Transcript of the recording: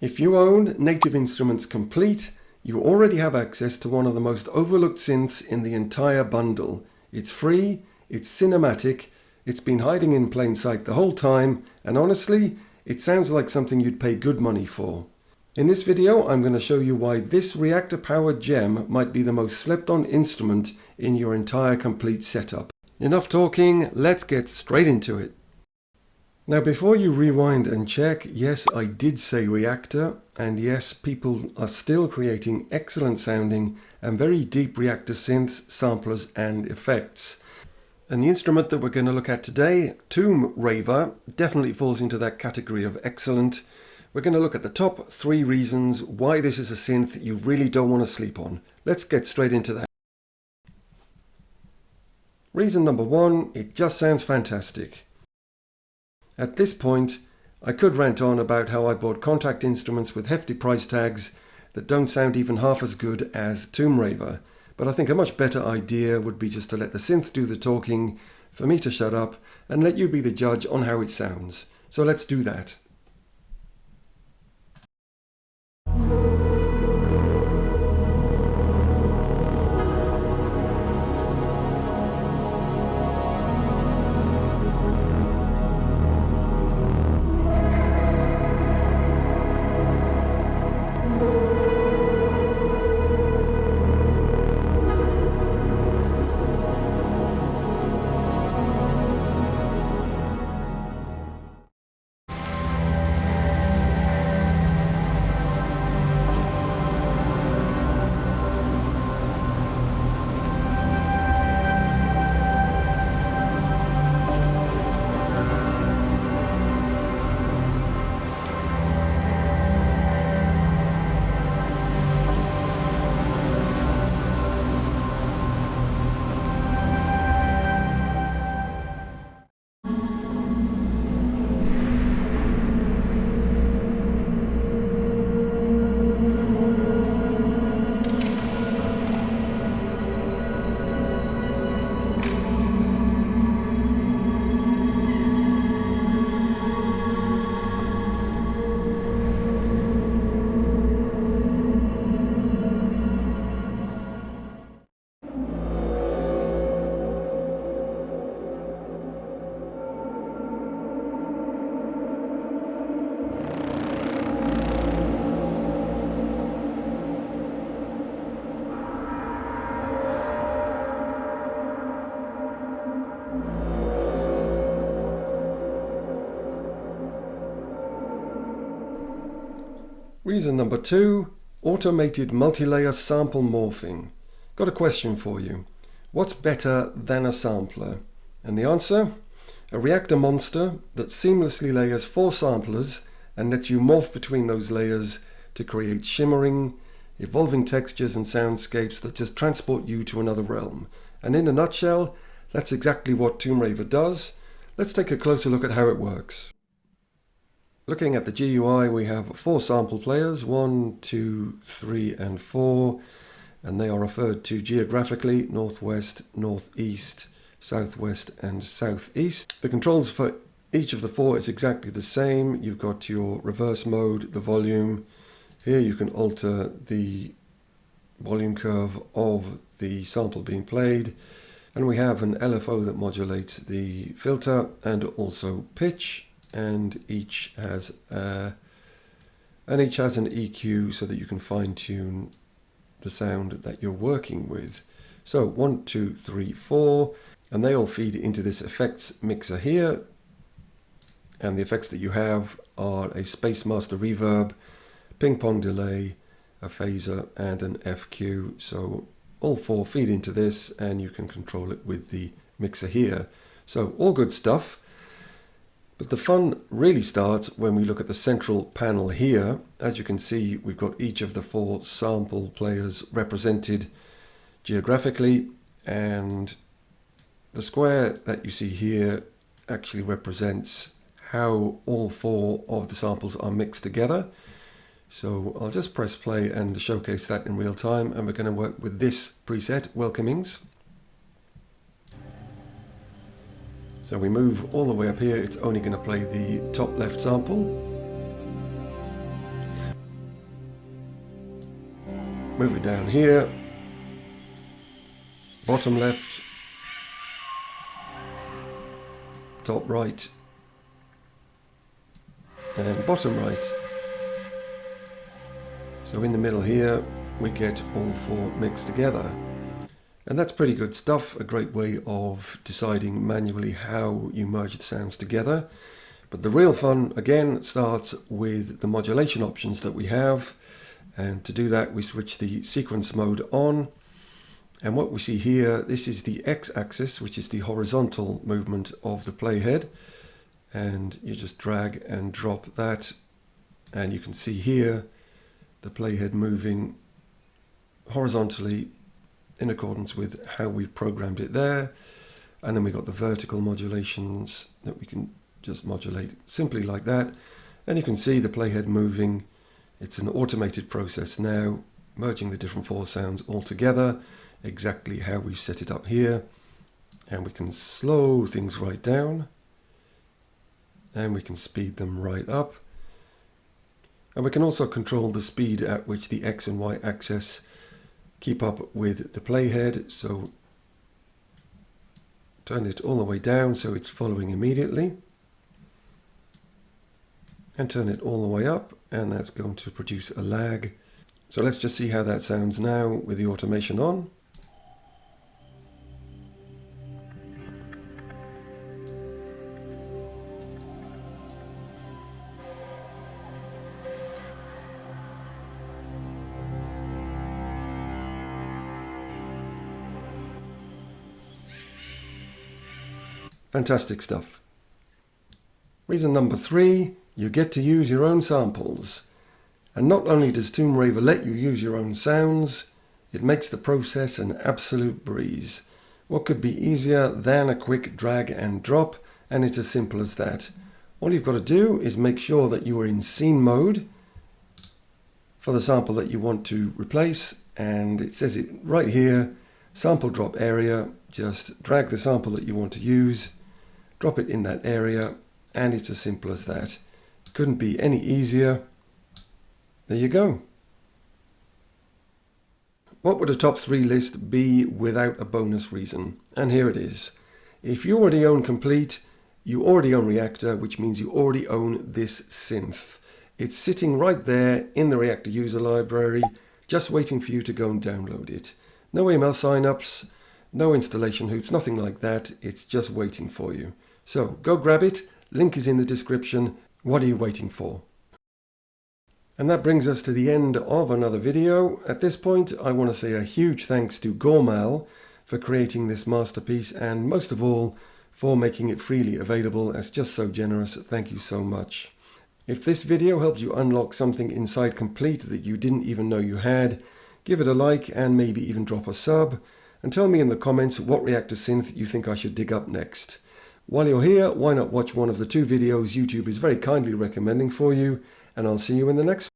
If you own Native Instruments Komplete, you already have access to one of the most overlooked synths in the entire bundle. It's free, it's cinematic, it's been hiding in plain sight the whole time, and honestly, it sounds like something you'd pay good money for. In this video, I'm going to show you why this Reaktor-powered gem might be the most slept-on instrument in your entire Komplete setup. Enough talking, let's get straight into it. Now before you rewind and check, yes, I did say Reaktor, and yes, people are still creating excellent sounding and very deep Reaktor synths, samplers and effects. And the instrument that we're going to look at today, Tomb Raver, definitely falls into that category of excellent. We're going to look at the top 3 reasons why this is a synth you really don't want to sleep on. Let's get straight into that. Reason number 1, it just sounds fantastic. At this point, I could rant on about how I bought Kontakt instruments with hefty price tags that don't sound even half as good as Tomb Raver, but I think a much better idea would be just to let the synth do the talking, for me to shut up, and let you be the judge on how it sounds. So let's do that. Reason number 2, automated multi-layer sample morphing. Got a question for you. What's better than a sampler? And the answer? A Reaktor monster that seamlessly layers 4 samplers and lets you morph between those layers to create shimmering, evolving textures and soundscapes that just transport you to another realm. And in a nutshell, that's exactly what Tomb Raver does. Let's take a closer look at how it works. Looking at the GUI, we have 4 sample players, 1, 2, 3 and 4, and they are referred to geographically: northwest, northeast, southwest and southeast. The controls for each of the 4 is exactly the same. You've got your reverse mode, the volume. Here you can alter the volume curve of the sample being played, and we have an LFO that modulates the filter and also pitch. And each has an EQ so that you can fine-tune the sound that you're working with. So 1, 2, 3, 4, and they all feed into this effects mixer here. And the effects that you have are a Space Master reverb, ping pong delay, a phaser, and an FQ. So all 4 feed into this, and you can control it with the mixer here. So all good stuff. But the fun really starts when we look at the central panel here. As you can see, we've got each of the 4 sample players represented geographically, and the square that you see here actually represents how all 4 of the samples are mixed together. So I'll just press play and showcase that in real time, and we're going to work with this preset, Welcomings. So we move all the way up here, it's only going to play the top left sample. Move it down here, bottom left, top right, and bottom right. So in the middle here, we get all four mixed together. And that's pretty good stuff, a great way of deciding manually how you merge the sounds together. But the real fun, again, starts with the modulation options that we have. And to do that, we switch the sequence mode on. And what we see here, this is the x-axis, which is the horizontal movement of the playhead. And you just drag and drop that. And you can see here the playhead moving horizontally in accordance with how we've programmed it there. And then we've got the vertical modulations that we can just modulate simply like that. And you can see the playhead moving. It's an automated process now, merging the different four sounds all together, exactly how we've set it up here. And we can slow things right down, and we can speed them right up. And we can also control the speed at which the X and Y axis keep up with the playhead. So turn it all the way down so it's following immediately. And turn it all the way up, and that's going to produce a lag. So let's just see how that sounds now with the automation on. Fantastic stuff. Reason number 3, you get to use your own samples. And not only does Tomb Raver let you use your own sounds, it makes the process an absolute breeze. What could be easier than a quick drag and drop? And it's as simple as that. All you've got to do is make sure that you are in scene mode for the sample that you want to replace. And it says it right here, sample drop area. Just drag the sample that you want to use, drop it in that area, and it's as simple as that. Couldn't be any easier. There you go. What would a top 3 list be without a bonus reason? And here it is. If you already own Komplete, you already own Reaktor, which means you already own this synth. It's sitting right there in the Reaktor user library, just waiting for you to go and download it. No email signups, no installation hoops, nothing like that. It's just waiting for you. So go grab it. Link is in the description. What are you waiting for? And that brings us to the end of another video. At this point, I want to say a huge thanks to Gormal for creating this masterpiece, and most of all, for making it freely available. That's just so generous. Thank you so much. If this video helped you unlock something inside Komplete that you didn't even know you had, give it a like and maybe even drop a sub. And tell me in the comments what Reaktor synth you think I should dig up next. While you're here, why not watch one of the 2 videos YouTube is very kindly recommending for you, and I'll see you in the next one.